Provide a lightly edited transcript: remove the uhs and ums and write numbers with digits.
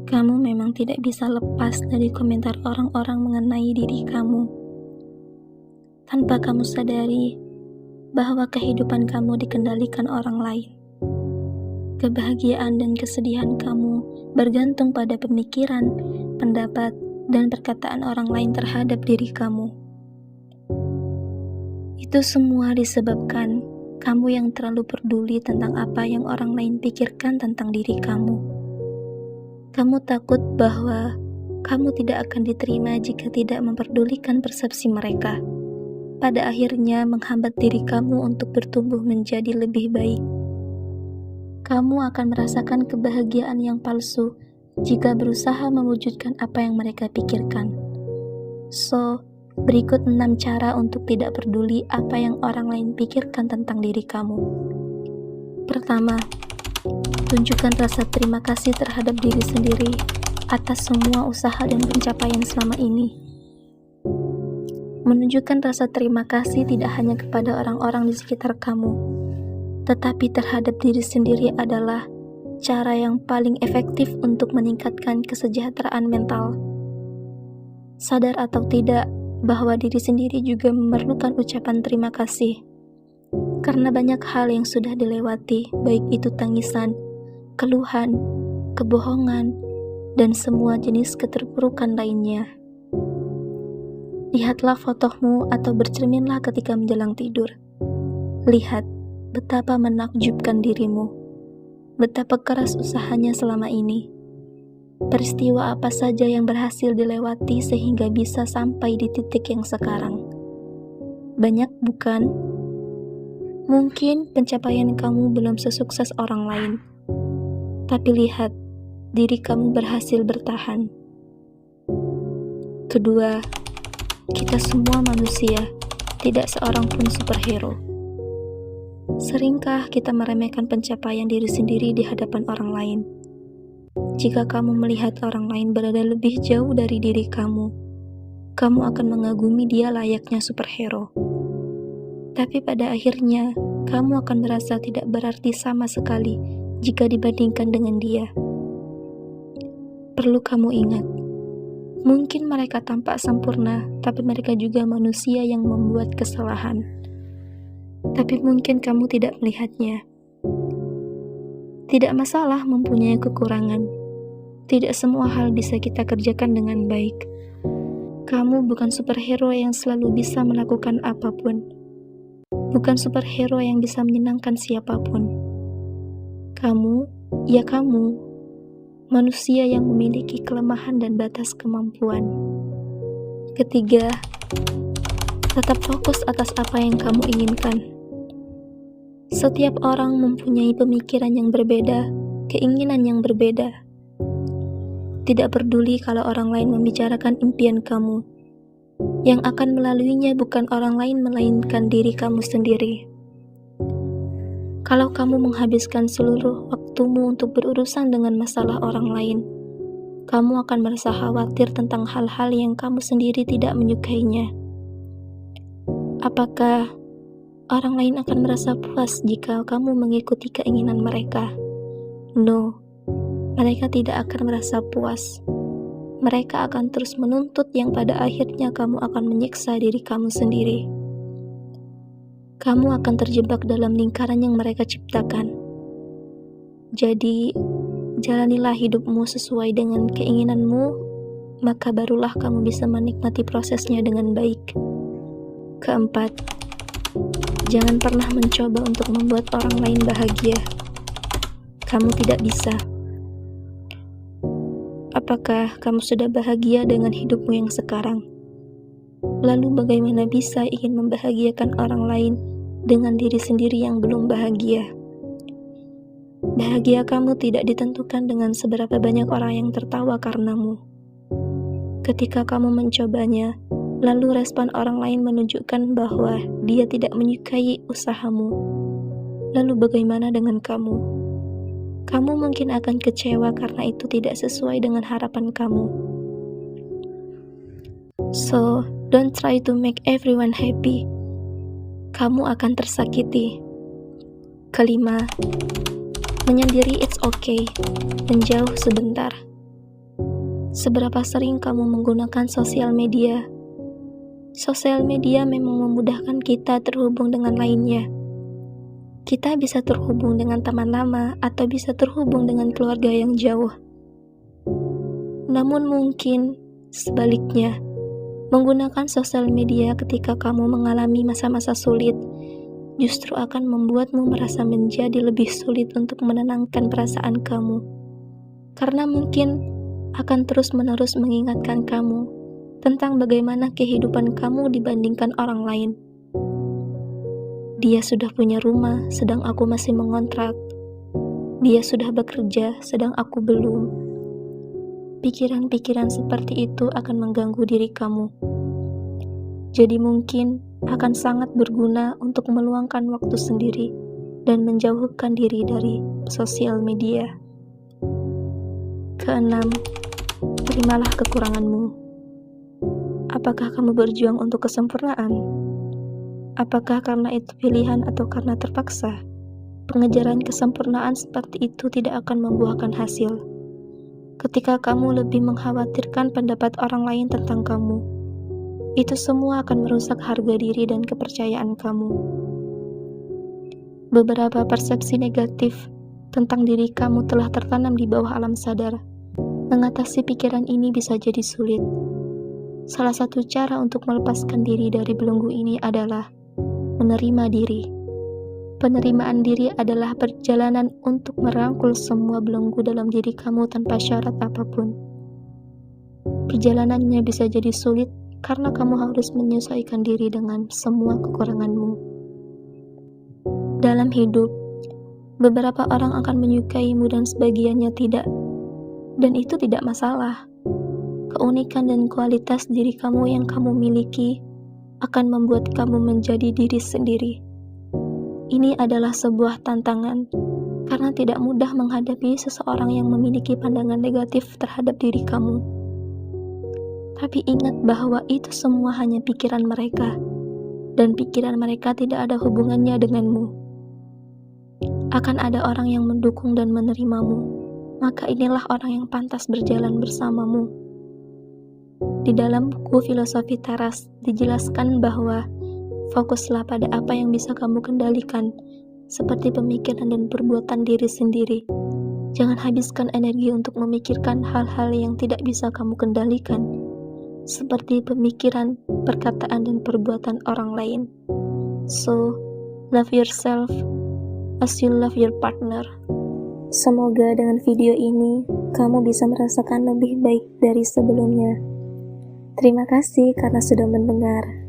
Kamu memang tidak bisa lepas dari komentar orang-orang mengenai diri kamu. Tanpa kamu sadari bahwa kehidupan kamu dikendalikan orang lain. Kebahagiaan dan kesedihan kamu bergantung pada pemikiran, pendapat, dan perkataan orang lain terhadap diri kamu. Itu semua disebabkan kamu yang terlalu peduli tentang apa yang orang lain pikirkan tentang diri kamu. Kamu takut bahwa kamu tidak akan diterima jika tidak memperdulikan persepsi mereka. Pada akhirnya menghambat diri kamu untuk bertumbuh menjadi lebih baik. Kamu akan merasakan kebahagiaan yang palsu jika berusaha mewujudkan apa yang mereka pikirkan. So, berikut 6 cara untuk tidak peduli apa yang orang lain pikirkan tentang diri kamu. Pertama, tunjukkan rasa terima kasih terhadap diri sendiri atas semua usaha dan pencapaian selama ini. Menunjukkan rasa terima kasih tidak hanya kepada orang-orang di sekitar kamu, tetapi terhadap diri sendiri adalah cara yang paling efektif untuk meningkatkan kesejahteraan mental. Sadar atau tidak bahwa diri sendiri juga memerlukan ucapan terima kasih, karena banyak hal yang sudah dilewati, baik itu tangisan, keluhan, kebohongan, dan semua jenis keterpurukan lainnya. Lihatlah fotomu atau bercerminlah ketika menjelang tidur. Lihat betapa menakjubkan dirimu, betapa keras usahanya selama ini. Peristiwa apa saja yang berhasil dilewati sehingga bisa sampai di titik yang sekarang. Banyak bukan? Mungkin pencapaian kamu belum sesukses orang lain. Tapi lihat, diri kamu berhasil bertahan. Kedua, kita semua manusia, tidak seorang pun superhero. Seringkah kita meremehkan pencapaian diri sendiri di hadapan orang lain? Jika kamu melihat orang lain berada lebih jauh dari diri kamu akan mengagumi dia layaknya superhero. Tapi pada akhirnya, kamu akan merasa tidak berarti sama sekali jika dibandingkan dengan dia. Perlu kamu ingat, mungkin mereka tampak sempurna, tapi mereka juga manusia yang membuat kesalahan. Tapi mungkin kamu tidak melihatnya. Tidak masalah mempunyai kekurangan. Tidak semua hal bisa kita kerjakan dengan baik. Kamu bukan superhero yang selalu bisa melakukan apapun. Bukan superhero yang bisa menyenangkan siapapun. Kamu, ya kamu, manusia yang memiliki kelemahan dan batas kemampuan. Ketiga, tetap fokus atas apa yang kamu inginkan. Setiap orang mempunyai pemikiran yang berbeda, keinginan yang berbeda. Tidak peduli kalau orang lain membicarakan impian kamu. Yang akan melaluinya bukan orang lain melainkan diri kamu sendiri. Kalau kamu menghabiskan seluruh waktumu untuk berurusan dengan masalah orang lain, kamu akan merasa khawatir tentang hal-hal yang kamu sendiri tidak menyukainya. Apakah orang lain akan merasa puas jika kamu mengikuti keinginan mereka? No, mereka tidak akan merasa puas. Mereka akan terus menuntut yang pada akhirnya kamu akan menyiksa diri kamu sendiri. Kamu akan terjebak dalam lingkaran yang mereka ciptakan. Jadi, jalanilah hidupmu sesuai dengan keinginanmu, maka barulah kamu bisa menikmati prosesnya dengan baik. Keempat, jangan pernah mencoba untuk membuat orang lain bahagia. Kamu tidak bisa. Apakah kamu sudah bahagia dengan hidupmu yang sekarang? Lalu bagaimana bisa ingin membahagiakan orang lain dengan diri sendiri yang belum bahagia? Bahagia kamu tidak ditentukan dengan seberapa banyak orang yang tertawa karenamu. Ketika kamu mencobanya, lalu respon orang lain menunjukkan bahwa dia tidak menyukai usahamu. Lalu bagaimana dengan kamu? Kamu mungkin akan kecewa karena itu tidak sesuai dengan harapan kamu. So, don't try to make everyone happy. Kamu akan tersakiti. Kelima, menyendiri it's okay, menjauh sebentar. Seberapa sering kamu menggunakan sosial media? Sosial media memang memudahkan kita terhubung dengan lainnya. Kita bisa terhubung dengan teman lama atau bisa terhubung dengan keluarga yang jauh. Namun mungkin sebaliknya, menggunakan sosial media ketika kamu mengalami masa-masa sulit justru akan membuatmu merasa menjadi lebih sulit untuk menenangkan perasaan kamu. Karena mungkin akan terus-menerus mengingatkan kamu tentang bagaimana kehidupan kamu dibandingkan orang lain. Dia sudah punya rumah, sedang aku masih mengontrak. Dia sudah bekerja, sedang aku belum. Pikiran-pikiran seperti itu akan mengganggu diri kamu. Jadi mungkin akan sangat berguna untuk meluangkan waktu sendiri dan menjauhkan diri dari sosial media. Keenam, terimalah kekuranganmu. Apakah kamu berjuang untuk kesempurnaan? Apakah karena itu pilihan atau karena terpaksa? Pengejaran kesempurnaan seperti itu tidak akan membuahkan hasil. Ketika kamu lebih mengkhawatirkan pendapat orang lain tentang kamu, itu semua akan merusak harga diri dan kepercayaan kamu. Beberapa persepsi negatif tentang diri kamu telah tertanam di bawah alam sadar. Mengatasi pikiran ini bisa jadi sulit. Salah satu cara untuk melepaskan diri dari belenggu ini adalah menerima diri. Penerimaan diri adalah perjalanan untuk merangkul semua belenggu dalam diri kamu tanpa syarat apapun. Perjalanannya bisa jadi sulit karena kamu harus menyesuaikan diri dengan semua kekuranganmu. Dalam hidup, beberapa orang akan menyukaimu dan sebagiannya tidak. Dan itu tidak masalah. Keunikan dan kualitas diri kamu yang kamu miliki akan membuat kamu menjadi diri sendiri. Ini adalah sebuah tantangan, karena tidak mudah menghadapi seseorang yang memiliki pandangan negatif terhadap diri kamu. Tapi ingat bahwa itu semua hanya pikiran mereka, dan pikiran mereka tidak ada hubungannya denganmu. Akan ada orang yang mendukung dan menerimamu, maka inilah orang yang pantas berjalan bersamamu. Di dalam buku Filosofi Teras dijelaskan bahwa fokuslah pada apa yang bisa kamu kendalikan, seperti pemikiran dan perbuatan diri sendiri. Jangan habiskan energi untuk memikirkan hal-hal yang tidak bisa kamu kendalikan, seperti pemikiran, perkataan, dan perbuatan orang lain. So, love yourself as you love your partner. Semoga dengan video ini, kamu bisa merasakan lebih baik dari sebelumnya. Terima kasih karena sudah mendengar.